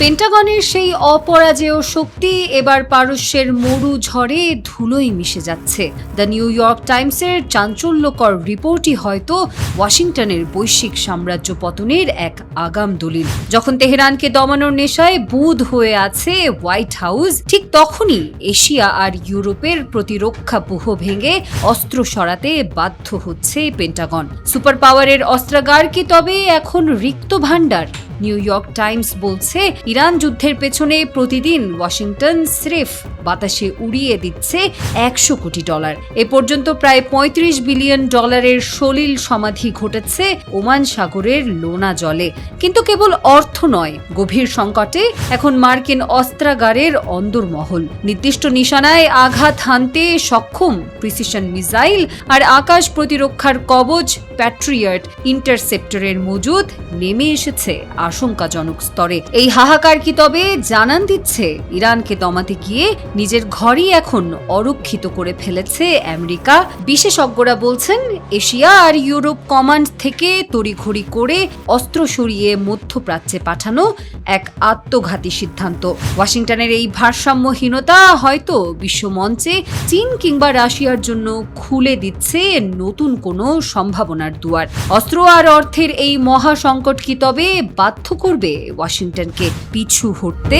পেন্টাগনের সেই অপরাজেয় শক্তি এবার পারস্যের মরু ঝড়ে ধুলোয় মিশে যাচ্ছে। দ্য নিউ ইয়র্ক টাইমসের চাঞ্চল্যকর রিপোর্টই হয়তো ওয়াশিংটনের বৈশ্বিক সাম্রাজ্য পতনের এক আগাম দলিল। যখন তেহরানকে দমানোর নেশায় বুঁদ হয়ে আছে হোয়াইট হাউস, ঠিক তখনই এশিয়া আর ইউরোপের প্রতিরক্ষা ব্যূহ ভেঙে অস্ত্র সরাতে বাধ্য হচ্ছে পেন্টাগন। সুপার পাওয়ারের অস্ত্রাগার কি তবে এখন রিক্ত ভাণ্ডার? নিউ ইয়র্ক টাইমস বলছে, ইরান যুদ্ধের পেছনে প্রতিদিন ওয়াশিংটন স্রেফ বাতাসে উড়িয়ে দিচ্ছে $100 কোটি। এ পর্যন্ত প্রায় $35 বিলিয়ন সলিল সমাধি ঘটেছে ওমান সাগরের লোনা জলে। কিন্তু কেবল অর্থ নয়, গভীর সংকটে এখন মার্কিন অস্ত্রাগারের অন্দরমহল। নির্দিষ্ট নিশানায় আঘাত হানতে সক্ষম প্রিসিশন মিসাইল আর আকাশ প্রতিরক্ষার কবচ প্যাট্রিয়ট ইন্টারসেপ্টরের মজুদ নেমে এসেছে আশঙ্কাজনক স্তরে। এই হাহাকার কি তবে জানান দিচ্ছে ইরানকে দমাতে গিয়ে নিজের ঘরই এখন অরক্ষিত করে ফেলেছে আমেরিকা? বিশেষজ্ঞরা বলছেন, এশিয়া আর ইউরোপ কমান্ড থেকে তড়িঘড়ি করে অস্ত্র সরিয়ে মধ্যপ্রাচ্যে পাঠানো এক আত্মঘাতী সিদ্ধান্ত। ওয়াশিংটনের এই ভারসাম্যহীনতা হয়তো বিশ্বমঞ্চে চীন কিংবা রাশিয়ার জন্য খুলে দিচ্ছে নতুন কোনো সম্ভাবনার দুয়ার। অস্ত্র আর অর্থের এই মহা সংকট কি তবে বাধ্য করবে ওয়াশিংটনকে পিছু হটতে?